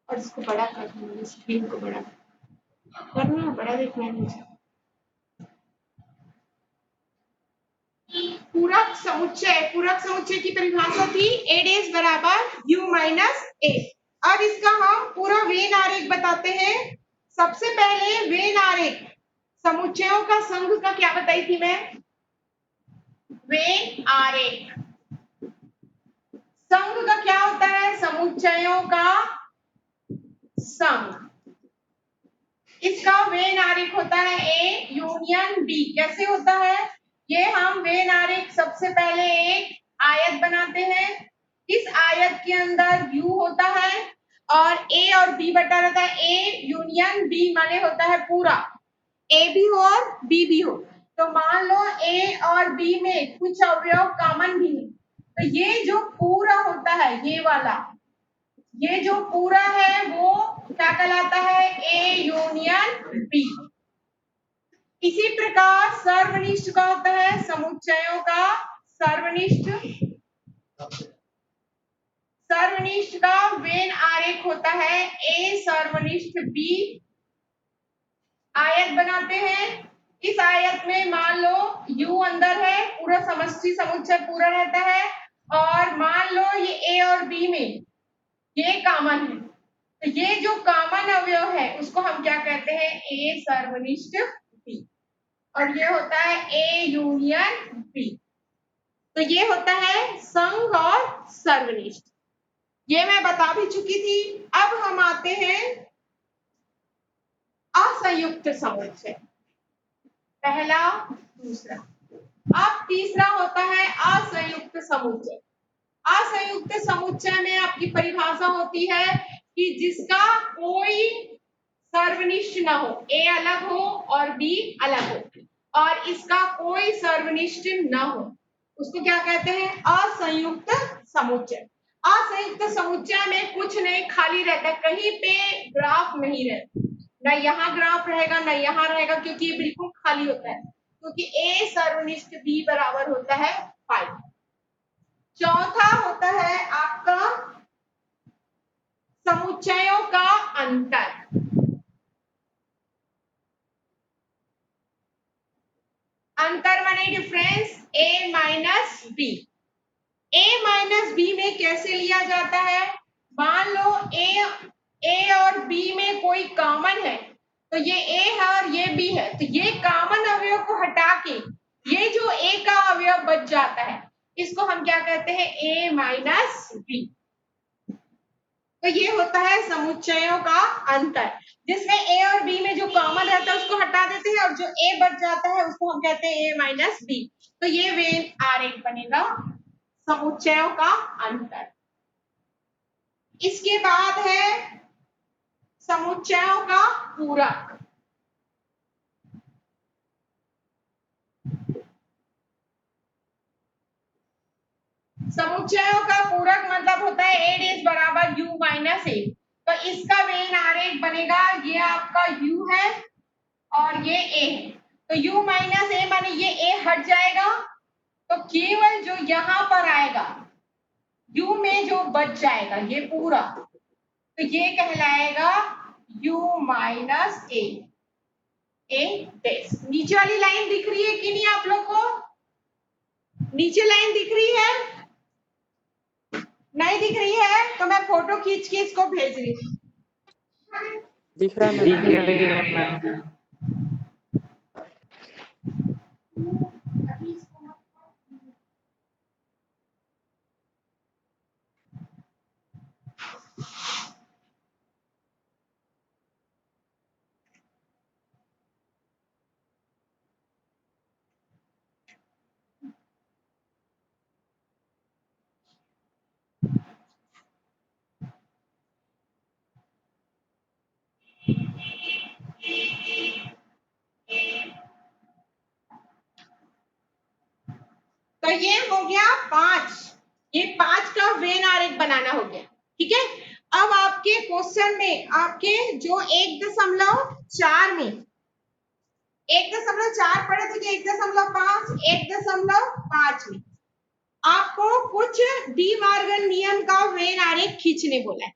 और इसको बड़ा कर दूंगी, स्क्रीन को बड़ा करना, बड़ा देखना है मुझे। पूरक समुच्चय की परिभाषा थी ए डेज बराबर यू माइनस ए। अब इसका हम पूरा वेन आरेख बताते हैं। सबसे पहले वेन आरेख समुच्चयों का संघ का क्या बताई थी मैं? वेन आरेख संघ का क्या होता है? समुच्चयों का संघ। इसका वेन आरेख होता है ए यूनियन बी। कैसे होता है ये? हम वेन आरेख सबसे पहले एक आयत बनाते हैं। इस आयत के अंदर यू होता है और ए और बी बटा रहता है। ए यूनियन बी माने होता है पूरा, ए भी हो और बी भी हो। तो मान लो ए और बी में कुछ अवयव कॉमन भी है, तो ये जो पूरा होता है, ये वाला, ये जो पूरा है वो क्या कहलाता है? A union B. इसी प्रकार सर्वनिष्ठ का होता है समुच्चयों का सर्वनिष्ठ। सर्वनिष्ठ का वेन आरेख होता है ए सर्वनिष्ठ बी। आयत बनाते हैं। इस आयत में मान लो यू अंदर है, पूरा समष्टि समुच्चय पूरा रहता है, और मान लो ये ए और बी में ये कॉमन है, तो ये जो कॉमन अवयव है उसको हम क्या कहते हैं? ए सर्वनिष्ठ बी। और ये होता है ए यूनियन बी। तो ये होता है संघ और सर्वनिष्ठ। ये मैं बता भी चुकी थी। अब हम आते हैं असंयुक्त समुच्चय। पहला, दूसरा। अब तीसरा होता है असंयुक्त समुच्चय। असंयुक्त समुच्चय में आपकी परिभाषा होती है कि जिसका कोई सर्वनिष्ठ ना हो, ए अलग हो और बी अलग हो, और इसका कोई सर्वनिष्ठ ना हो, उसको क्या कहते हैं? असंयुक्त समुच्चय। असंयुक्त समुच्चय में कुछ नहीं, खाली रहता है, कहीं पे ग्राफ नहीं रहता, ना यहाँ ग्राफ रहेगा ना यहाँ रहेगा, क्योंकि ये बिल्कुल खाली होता है, क्योंकि ए सर्वनिष्ठ बी बराबर होता है 5। चौथा होता है आपका समुच्चयों का अंतर। अंतर माने डिफरेंस, ए माइनस बी। ए माइनस बी में कैसे लिया जाता है? मान लो ए और बी में कोई कॉमन है, तो ये ए है और ये बी है, तो ये कॉमन अवयव को हटा के ये जो ए का अवयव बच जाता है, इसको हम क्या कहते हैं? ए माइनस बी। तो ये होता है समुच्चयों का अंतर, जिसमें ए और बी में जो कॉमन रहता है उसको हटा देते हैं, और जो ए बच जाता है उसको हम कहते हैं ए माइनस बी। तो ये वेन आरेख बनेगा समुच्चयों का अंतर। इसके बाद है समुच्चयों का पूरक। समुच्चयों का पूरक मतलब होता है ए डेज बराबर यू माइनस ए। तो इसका वेन आरेख बनेगा, ये आपका यू है और ये ए है, तो u माइनस ए माने ये a हट जाएगा, तो केवल जो यहां पर आएगा u में जो बच जाएगा ये पूरा, तो ये कहलाएगा u माइनस ए। नीचे वाली लाइन दिख रही है कि नहीं आप लोग को? नीचे लाइन दिख रही है? नहीं दिख रही है तो मैं फोटो खींच के इसको भेज रही हूँ। दिख रहा है। तो ये हो गया 5, ये 5 का वेन आरेख बनाना हो गया। ठीक है, अब आपके क्वेश्चन में आपके जो 1.4 में 1.4 पढ़े थे कि 1.5 1.5 में आपको कुछ डी मॉर्गन नियम का वेन आरेख खींचने बोला है।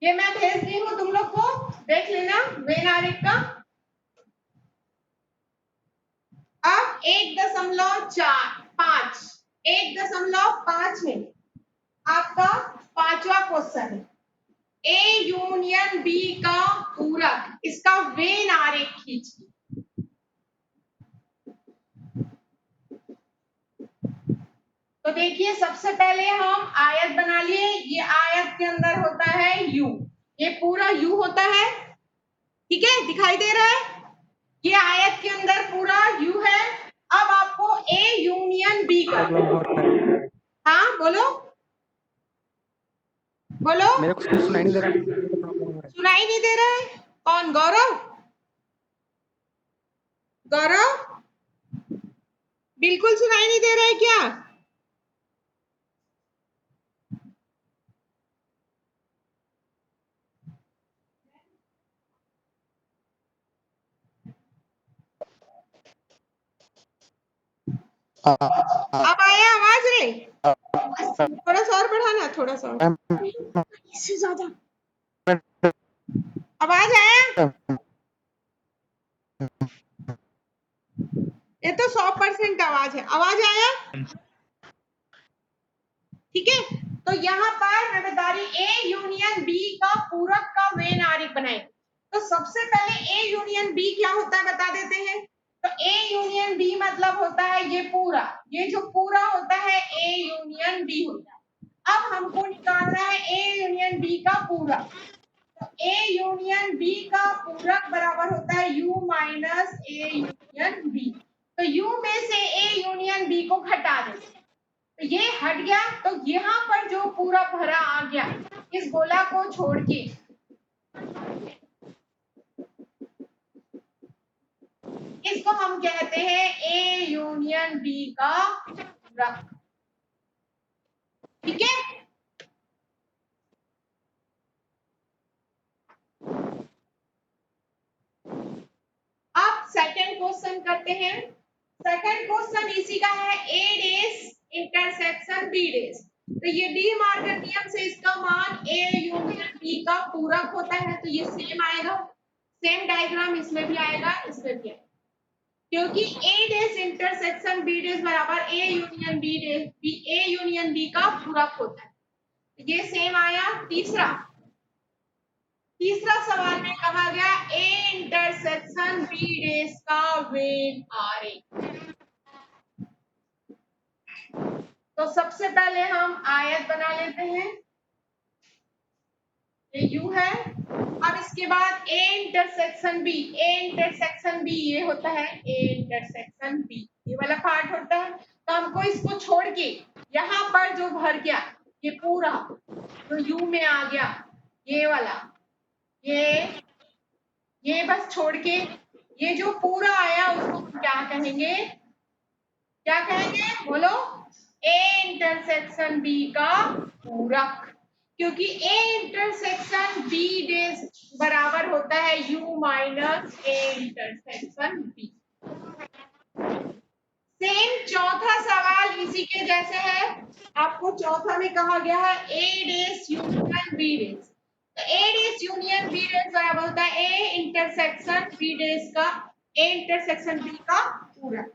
ये मैं भेज दी हूँ तुम लोग को, देख लेना वेन आरेख का। अब 1.5 1.5 में आपका 5वां क्वेश्चन है, ए यूनियन बी का पूरक, इसका वेन आरेख खींचिए। तो देखिए सबसे पहले हम आयत बना लिए, ये आयत के अंदर होता है u, ये पूरा u होता है, ठीक है, दिखाई दे रहा है, ये आयत के अंदर पूरा u है। अब आपको a यूनियन b का, प्रॉब्लम हो रहा है। हाँ बोलो बोलो, मेरे को कुछ सुनाई नहीं दे रहा, प्रॉब्लम हो रहा है। सुनाई नहीं दे रहा है? कौन? गौरव? गौरव बिल्कुल सुनाई नहीं दे रहा है क्या? अब आया आवाज रे? थोड़ा सा और बढ़ाना, थोड़ा सा और, इससे ज्यादा आवाज आया? ये तो 100% आवाज है, आवाज आया? ठीक है, तो यहाँ पर मैं बता रही ए यूनियन बी का पूरक का वेन आरेख बनाएंगे। तो सबसे पहले ए यूनियन बी क्या होता है बता देते हैं। तो ए यूनियन बी मतलब होता है ये पूरा, ये जो पूरा होता है ए यूनियन बी होता है। अब हमको निकालना है ए यूनियन बी का पूरक। तो ए यूनियन बी का पूरक बराबर होता है u minus A union B. तो u में से ए यूनियन बी को घटा दें, तो ये हट गया, तो यहाँ पर जो पूरा भरा आ गया इस गोला को छोड़ के, इसको हम कहते हैं ए यूनियन बी का पूरक, ठीक है। अब सेकंड क्वेश्चन करते हैं। सेकंड क्वेश्चन इसी का है, ए डेज इंटरसेक्शन बी डेज। तो ये डी मार्गन नियम से इसका मान ए यूनियन बी का पूरक होता है, तो ये सेम आएगा, सेम डायग्राम इसमें भी आएगा, इसमें भी आएगा, क्योंकि A dash intersection B dash बराबर A union B dash, A union B का पूरक होता है, ये सेम आया। तीसरा सवाल में कहा गया ए इंटरसेक्शन बी डेज का वेन आरेख। तो सबसे पहले हम आयत बना लेते हैं, ये u है। अब इसके बाद a intersection b, a intersection b ये होता है a इंटरसेक्शन b, ये वाला पार्ट होता है। तो हमको इसको छोड़ के यहाँ पर जो भर गया ये पूरा जो u में आ गया, ये वाला, ये बस छोड़ के ये जो पूरा आया उसको हम क्या कहेंगे, क्या कहेंगे बोलो, a इंटरसेक्शन b का पूरक, क्योंकि a इंटरसेक्शन b डेज बराबर होता है u minus a intersection b। Same चौथा सवाल इसी के जैसे है, आपको चौथा में कहा गया है a days union b days. तो a days union b days बराबर होता है a इंटरसेक्शन b डेज का, a इंटरसेक्शन b का पूरक।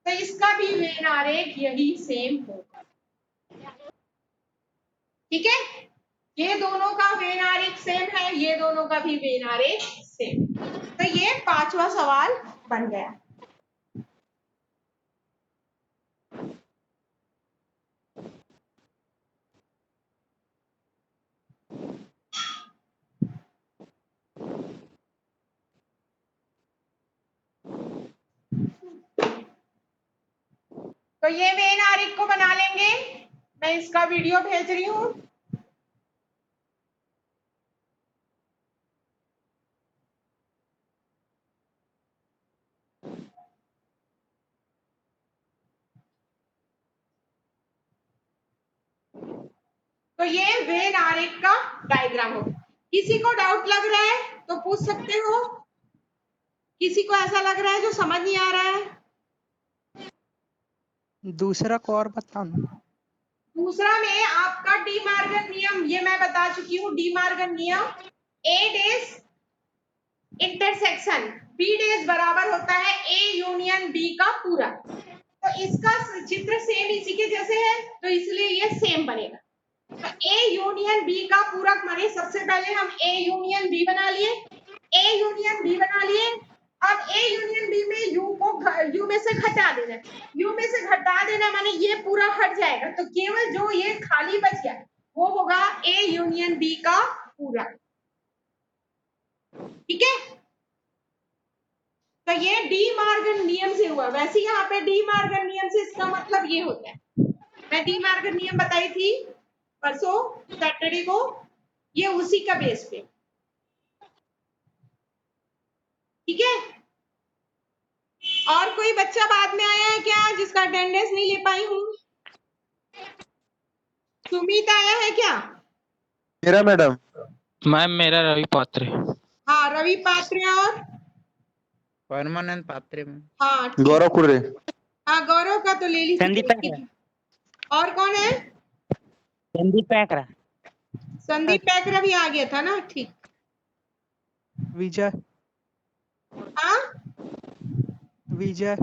तो इसका भी वेन आरेख यही सेम होगा, ठीक है। ये दोनों का वेन आरेख सेम है, ये दोनों का भी वेन आरेख सेम। तो ये 5वां सवाल बन गया। तो ये वेन आरेख को बना लेंगे, मैं इसका वीडियो भेज रही हूँ। तो ये वेन आरेख का डायग्राम होगा। किसी को डाउट लग रहा है तो पूछ सकते हो, किसी को ऐसा लग रहा है जो समझ नहीं आ रहा है? दूसरा को और बताओ ना। दूसरा में आपका डी मार्गन नियम, ये मैं बता चुकी हूँ, डी मार्गन नियम, ए डेज इंटरसेक्शन बी डेज बराबर होता है ए यूनियन बी का पूरा। तो इसका चित्र सेम इसी के जैसे है, तो इसलिए ये सेम बनेगा। तो ए यूनियन बी का पूरक माने सबसे पहले हम ए यूनियन बी बना लिए, ए यूनियन बी बना लिए। अब ए यूनियन बी में यू को यू में से घटा देना, यू में से घटा देना माने ये पूरा हट जाएगा, तो केवल जो ये खाली बच गया वो होगा ए यूनियन बी का पूरा। ठीक है, तो ये डी मार्गन नियम से हुआ। वैसे यहाँ पे डी मार्गन नियम से इसका मतलब ये होता है, मैं डी मार्गन नियम बताई थी परसों सैटरडे को, ये उसी का बेस पे। ठीक है, और कोई बच्चा बाद में आया है क्या जिसका अटेंडेंस नहीं ले पाई हूँ? सुमित आया है क्या? मेरा मैडम मैम मेरा रवि पात्र है। हाँ रवि पात्र और परमानंद पात्रे में। हाँ ठीक। गौरव कुर्रे। हाँ गौरव का तो ले ली संदीप थी। और कौन है? संदीप पैकरा। संदीप पैकरा भी आ गया था ना, ठीक। विजय हाँ विजय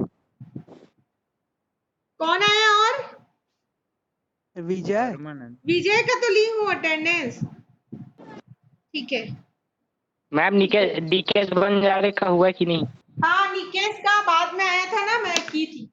कौन आया? और विजय विजय का तो ली हूँ अटेंडेंस। ठीक है, मैम डीकेएस बंजारे का हुआ कि नहीं? हाँ निकेश का बाद में आया था ना, मैं की थी।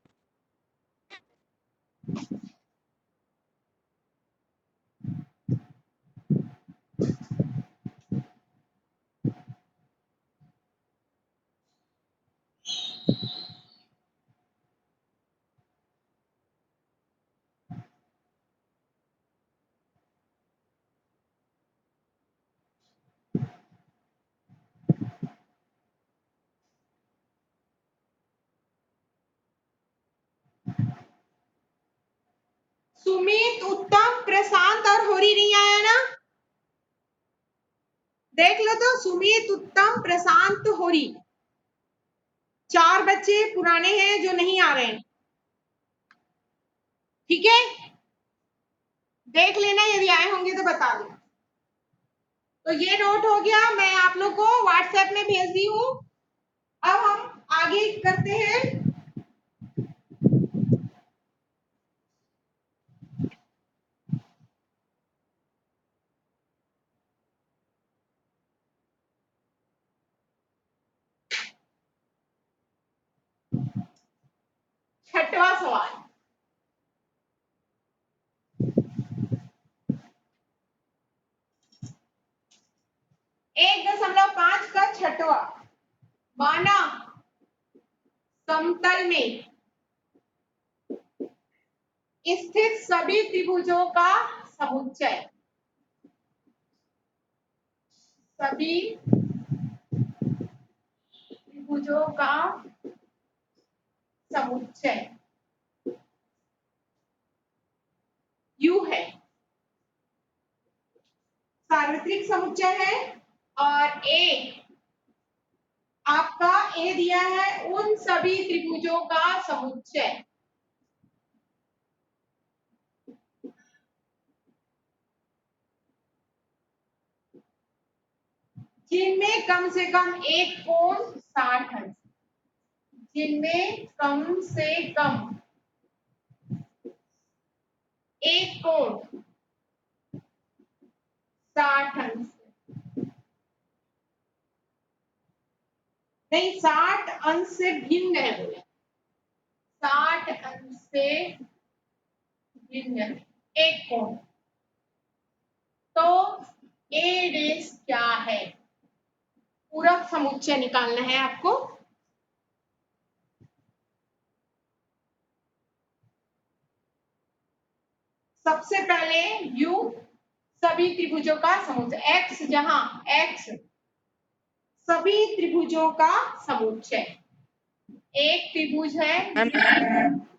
सुमित, उत्तम, प्रशांत और होरी नहीं आया ना? देख लो तो, सुमित, उत्तम, प्रशांत, होरी, 4 बच्चे पुराने हैं जो नहीं आ रहे हैं। ठीक है, देख लेना, यदि आए होंगे तो बता देना। तो ये नोट हो गया, मैं आप लोग को व्हाट्सएप में भेज दी हूँ। अब हम आगे करते हैं। छठवां सवाल, 1.5 का छठवां, माना समतल में स्थित सभी त्रिभुजों का समुच्चय, सभी त्रिभुजों का समुच्चय U है, सार्वत्रिक समुच्चय है। और A, आपका A दिया है उन सभी त्रिभुजों का समुच्चय जिनमें कम से कम एक कोण 60 अंश, जिनमें कम से कम एक कोण 60 अंश, नहीं 60 अंश से भिन्न है, बोले 60 अंश से भिन्न है एक कोण। तो ए डेश क्या है? पूरक समुच्चय निकालना है आपको। सबसे पहले U सभी त्रिभुजों का समुच्चय, X जहां X सभी त्रिभुजों का समुच्चय, एक त्रिभुज है।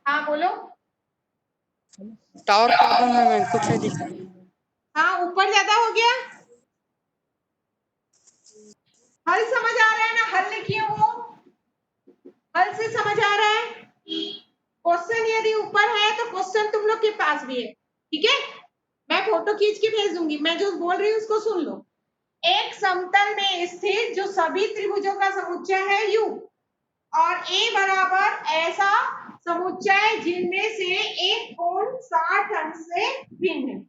हाँ बोलो। टावर प्रॉब्लम है मैम, कुछ नहीं दिख रहा। हाँ ऊपर ज्यादा हो गया। हल समझ आ रहा है ना? हल लिखिए, वो हल से समझ आ रहा है। क्वेश्चन यदि ऊपर है तो क्वेश्चन तुम लोग के पास भी है, ठीक है, मैं फोटो खींच के भेज दूंगी, मैं जो बोल रही हूँ उसको सुन लो। एक समतल में स्थित जो सभी त्रिभुजों का समुच्चय है U, और A बराबर ऐसा समुच्चय जिनमें से एक कोण 60 अंश से भिन्न है।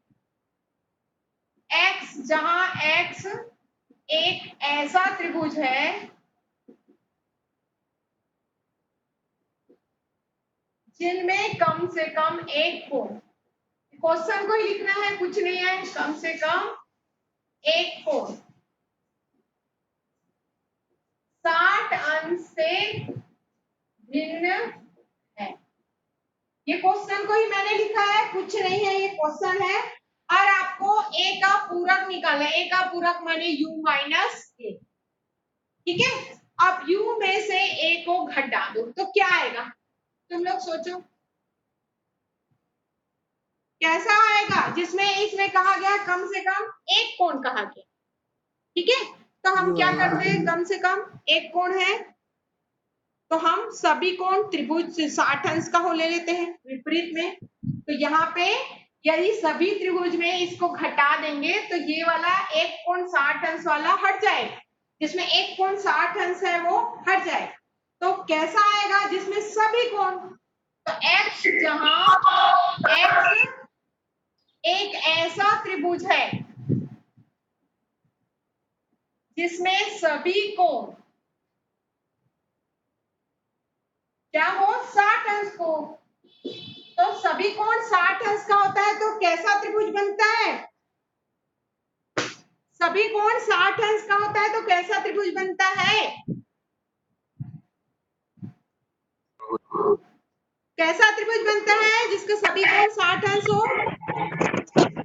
X, जहां X एक ऐसा त्रिभुज है जिनमें कम से कम एक कोण, क्वेश्चन को ही लिखना है, कुछ नहीं है, कम से कम एक कोण 60 अंश से भिन्न है। ये क्वेश्चन को ही मैंने लिखा है, कुछ नहीं है, ये क्वेश्चन है। और आपको ए का पूरक निकालना है, ए का पूरक माने u माइनस ए, ठीक है। अब u में से a को घटा दो तो क्या आएगा, तुम लोग सोचो कैसा आएगा, जिसमें इसमें कहा गया कम से कम एक कोण कहा गया, ठीक है। तो हम क्या करते हैं, कम से कम एक कोण है तो हम सभी कोण त्रिभुज 60 अंश का हो ले लेते हैं विपरीत में। तो यहाँ पे यदि सभी त्रिभुज में इसको घटा देंगे तो ये वाला एक कोण 60 अंश वाला हट जाएगा, जिसमें एक कोण 60 अंश है वो हट जाएगा। तो कैसा आएगा, जिसमें सभी कोण, तो x, जहां x एक ऐसा त्रिभुज है जिसमें सभी कोण क्या हो 60 अंश को, तो सभी कोण 60 अंश का होता है तो कैसा त्रिभुज बनता है, सभी कोण 60 अंश का होता है तो कैसा त्रिभुज बनता है, कैसा त्रिभुज बनता है जिसके सभी कोण 60 अंश हो,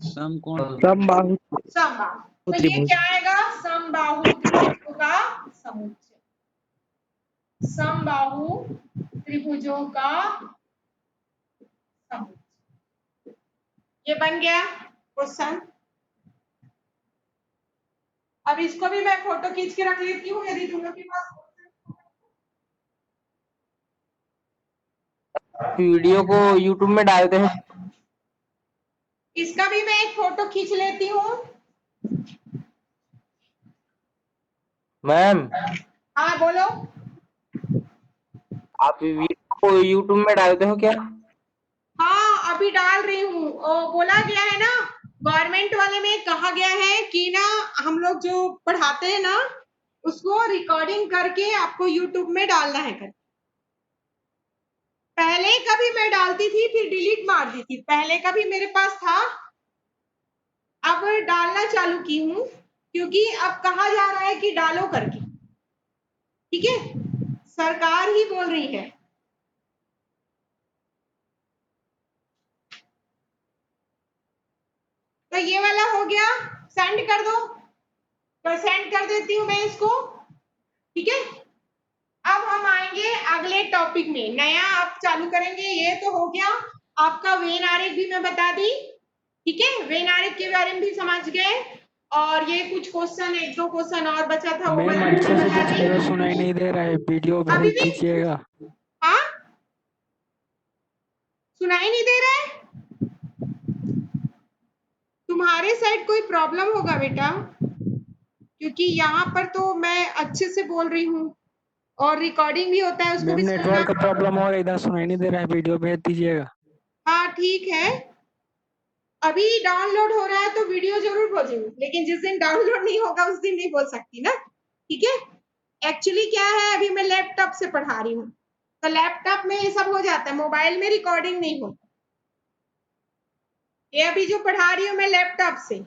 समबाहु समबाहु। तो ये त्रिभुज। क्या आएगा, समबाहु त्रिभुजों का समुच्चय, समबाहु त्रिभुजों का समुच्चय, ये बन गया क्वेश्चन। अब इसको भी मैं फोटो खींच के रख लेती हूँ यदि तुम लोग के पास वीडियो को YouTube में डालते हैं। इसका भी मैं एक फोटो खींच लेती हूँ। मैम हाँ बोलो। आप वीडियो को YouTube में डालते हो क्या? हाँ अभी डाल रही हूँ, बोला गया है ना, गवर्नमेंट वाले में कहा गया है कि ना हम लोग जो पढ़ाते हैं ना उसको रिकॉर्डिंग करके आपको यूट्यूब में डालना है कर। पहले का भी मैं डालती थी फिर डिलीट मार दी थी, पहले का भी मेरे पास था, अब डालना चालू की हूँ क्योंकि अब कहा जा रहा है कि डालो करके, ठीक है, सरकार ही बोल रही है। तो ये वाला हो गया, सेंड कर दो, तो सेंड कर देती हूँ मैं इसको, ठीक है। अब हम आएंगे अगले टॉपिक में, नया आप चालू करेंगे। ये तो हो गया आपका वेन आरेख भी मैं बता दी, ठीक है, वेन आरेख के बारे में भी समझ गए, और ये कुछ क्वेश्चन, एक दो क्वेश्चन और बचा था वो मैम मैं अच्छे से बता दी। दीजिएगा, सुनाई नहीं दे रहा है, वीडियो अभी भेज भी दीजिएगा। हाँ सुनाई नहीं दे रहा है, तुम्हारे साइड कोई प्रॉब्लम होगा बेटा, क्योंकि यहाँ पर तो मैं अच्छे से बोल रही हूँ और रिकॉर्डिंग भी होता है, उसको मैम भी सुनना। नेटवर्क का प्रॉब्लम हो रहा है, इधर सुनाई नहीं दे रहा है, वीडियो भेज दीजिएगा। हाँ ठीक है, अभी डाउनलोड हो रहा है तो वीडियो जरूर भेजूंगी, लेकिन जिस दिन डाउनलोड नहीं होगा उस दिन नहीं बोल सकती ना, ठीक है। एक्चुअली क्या है, अभी मैं लैपटॉप से पढ़ा रही हूँ तो लैपटॉप में ये सब हो जाता है, मोबाइल में रिकॉर्डिंग नहीं होता। ये अभी जो पढ़ा रही हूँ मैं लैपटॉप से,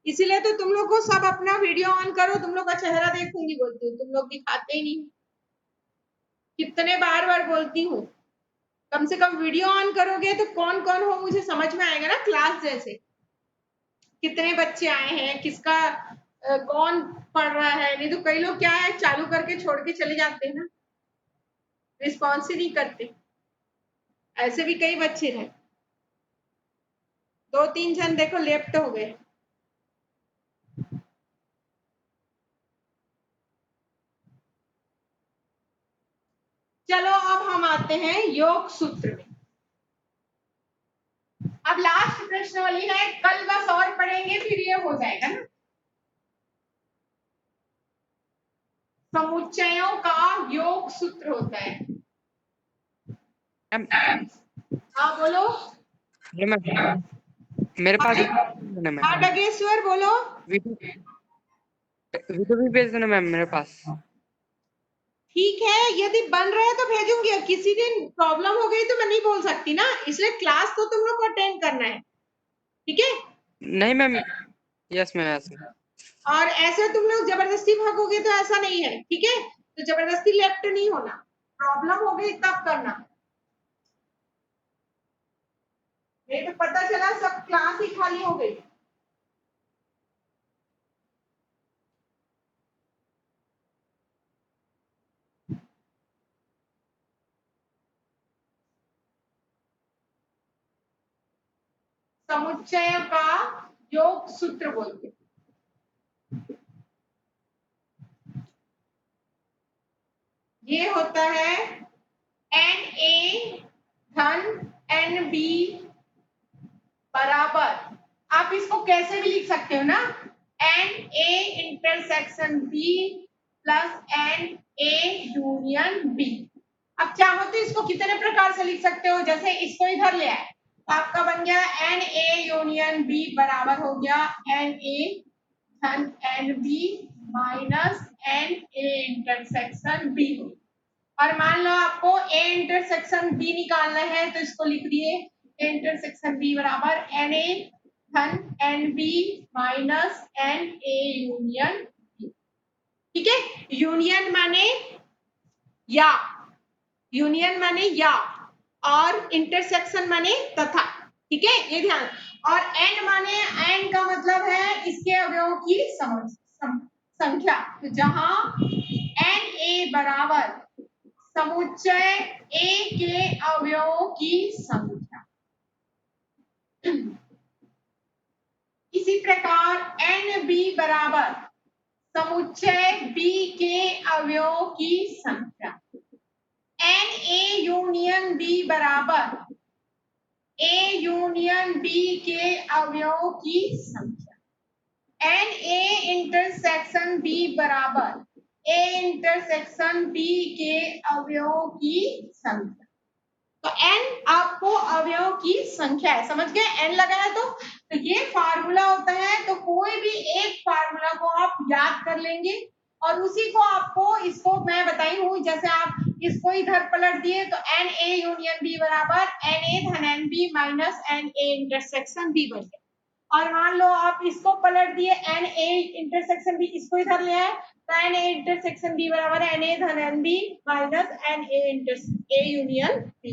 इसीलिए तो तुम लोग को सब अपना वीडियो ऑन करो, तुम लोग का चेहरा देखूंगी बोलती हूँ, तुम लोग दिखाते ही नहीं, कितने बार बार बोलती हूँ, कम से कम वीडियो ऑन करोगे तो कौन कौन हो मुझे समझ में आएगा ना, क्लास जैसे कितने बच्चे आए हैं, किसका कौन पढ़ रहा है। नहीं तो कई लोग क्या है चालू करके छोड़ के चले जाते हैं ना, रिस्पॉन्स ही नहीं करते, ऐसे भी कई बच्चे हैं, 2-3 जन देखो लेफ्ट हो गए। चलो अब हम आते हैं योग सूत्र में। अब लास्ट प्रश्नावली है, कल बस और पढ़ेंगे फिर ये हो जाएगा ना। समुच्चयों का योग सूत्र होता है। हाँ बोलो। मैम मेरे पास मैम हाँ डगेश्वर बोलो। वीडियो भी भेज देना मैम मेरे पास। ठीक है, यदि बन रहा है तो भेजूंगी। अब किसी दिन प्रॉब्लम हो गई तो मैं नहीं बोल सकती ना, इसलिए क्लास तो तुम लोग को अटेंड करना है, ठीक है। नहीं मैम, यस मैम यस। और ऐसे तुम लोग जबरदस्ती भागोगे तो ऐसा नहीं है, ठीक है। तो जबरदस्ती लेफ्ट नहीं होना, प्रॉब्लम हो गई तब करना। नहीं तो पता चला सब क्लास ही खाली हो गई। समुच्चय का योग सूत्र बोलते हैं। ये होता है Na धन Nb बराबर, आप इसको कैसे भी लिख सकते हो ना, Na intersection B plus Na union B। अब चाहो तो इसको कितने प्रकार से लिख सकते हो, जैसे इसको इधर ले आए तो आपका बन गया Na यूनियन B बराबर हो गया Na धन Nb minus Na intersection B। और मान लो आपको A इंटरसेक्शन B निकालना है तो इसको लिख दिए A इंटरसेक्शन B बराबर Na धन Nb minus Na union B। ठीक है, यूनियन माने या, यूनियन माने या, और इंटरसेक्शन माने तथा, ठीक है, ये ध्यान। और n माने, n का मतलब है इसके अवयवों की संख्या। तो जहां Na बराबर समुच्चय A के अवयवों की संख्या, इसी प्रकार Nb बराबर समुच्चय B के अवयवों की संख्या। Na यूनियन B बराबर A यूनियन B के अवयवों की संख्या। Na इंटरसेक्शन B बराबर A इंटरसेक्शन B के अवयवों की संख्या। तो n आपको अवयवों की संख्या है, समझ गए, n लगा है तो ये फार्मूला होता है। तो कोई भी एक फार्मूला को आप याद कर लेंगे और उसी को आपको, इसको मैं बताई हूँ, जैसे आप इसको इधर पलट दिए तो Na यूनियन B बराबर Na धन Nb minus Na intersection B बन गया। और मान लो आप इसको पलट दिए Na इंटरसेक्शन B, इसको इधर ले आए तो Na इंटरसेक्शन B बराबर Na धन Nb minus Na union B।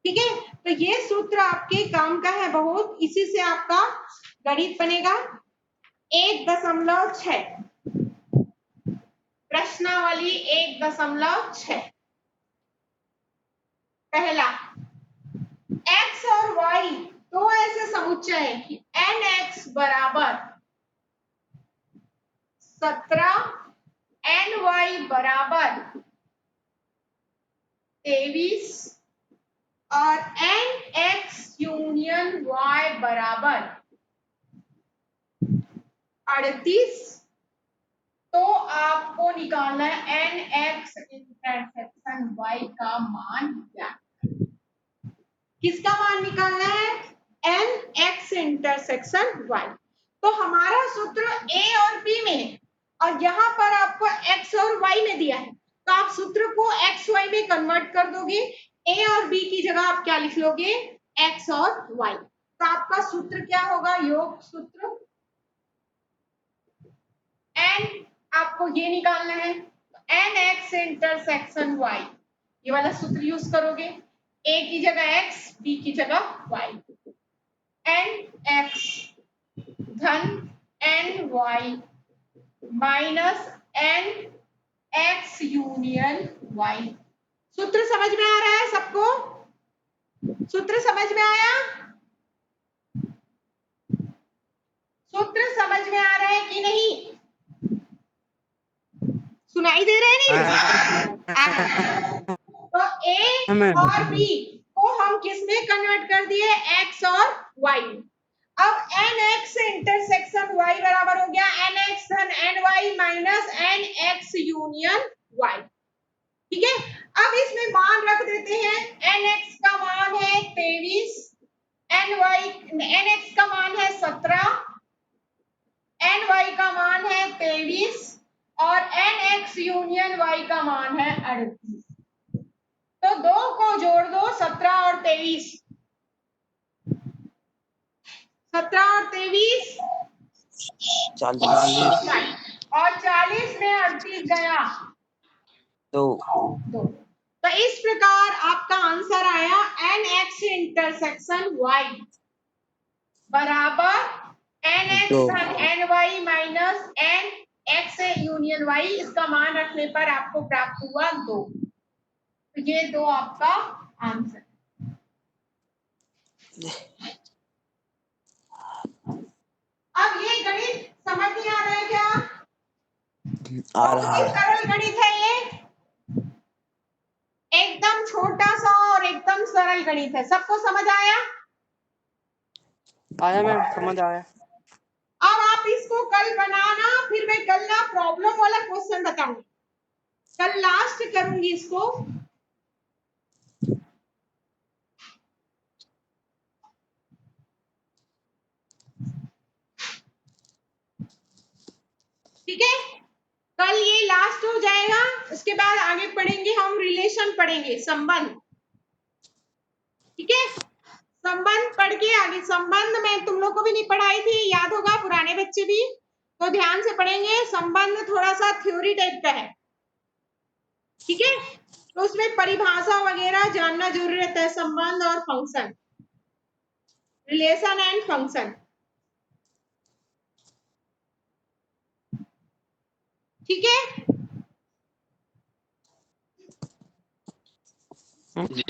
ठीक है, तो ये सूत्र आपके काम का है बहुत, इसी से आपका गणित बनेगा। 1.6 प्रश्नावली 1.6। पहला, x और y दो ऐसे समुच्चय हैं कि nx बराबर 17, ny बराबर 23 और nx यूनियन y बराबर 38। तो आपको निकालना है nx इंटरसेक्शन y का मान क्या है। किसका मान निकालना है, nx इंटरसेक्शन y। तो हमारा सूत्र a और b में, और यहाँ पर आपको x और y में दिया है, तो आप सूत्र को x y में कन्वर्ट कर दोगे। a और b की जगह आप क्या लिख लोगे, x और y। तो आपका सूत्र क्या होगा, योग सूत्र n आपको ये निकालना है, nx इंटरसेक्शन y, ये वाला सूत्र यूज करोगे। a की जगह x, b की जगह y। nx धन ny minus nx union y। सूत्र समझ में आ रहा है सबको, सूत्र समझ में आया, सूत्र समझ में आ रहा है कि नहीं, सुनाई दे रहे नहीं। तो a और b को हम किस में कन्वर्ट कर दिए, x और वाई। अब एन एक्स इंटरसेक्शन वाई बराबर हो गया एन एक्स धन n Y minus n X union Y. ठीक है, अब इसमें मान रख देते हैं। एन एक्स का मान है 23, एन एक्स का मान है 17, एन वाई का मान है 23 और एन एक्स यूनियन वाई का मान है 38। तो दो को जोड़ दो, 17 और 23, 17 और 23 40 और 40 में 38 गया तो 2। तो इस प्रकार आपका आंसर आया एन एक्स इंटरसेक्शन वाई बराबर एन एक्स धन n Y minus n X union Y. इसका मान रखने पर आपको प्राप्त हुआ 2। तो ये 2 आपका आंसर। अब ये गणित समझ नहीं आ रहा है क्या? आ रहा है। सरल गणित है ये, एकदम छोटा सा और एकदम सरल गणित है। सबको समझ आया? आया मैम, समझ आया। अब आप इसको कल बनाना, फिर मैं कल ना प्रॉब्लम वाला क्वेश्चन बताऊंगी, कल लास्ट करूंगी इसको। ठीक है, कल ये लास्ट हो जाएगा। उसके बाद आगे पढ़ेंगे हम, रिलेशन पढ़ेंगे, संबंध। ठीक है, संबंध पढ़ के आगे, संबंध मैं तुम लोग को भी नहीं पढ़ाई थी, याद होगा, पुराने बच्चे भी, तो ध्यान से पढ़ेंगे। संबंध थोड़ा सा थ्योरी टाइप का है। ठीक है, तो उसमें परिभाषा वगैरह जानना जरूरी रहता है। संबंध और फंक्शन, रिलेशन एंड फंक्शन। ठीक है, जी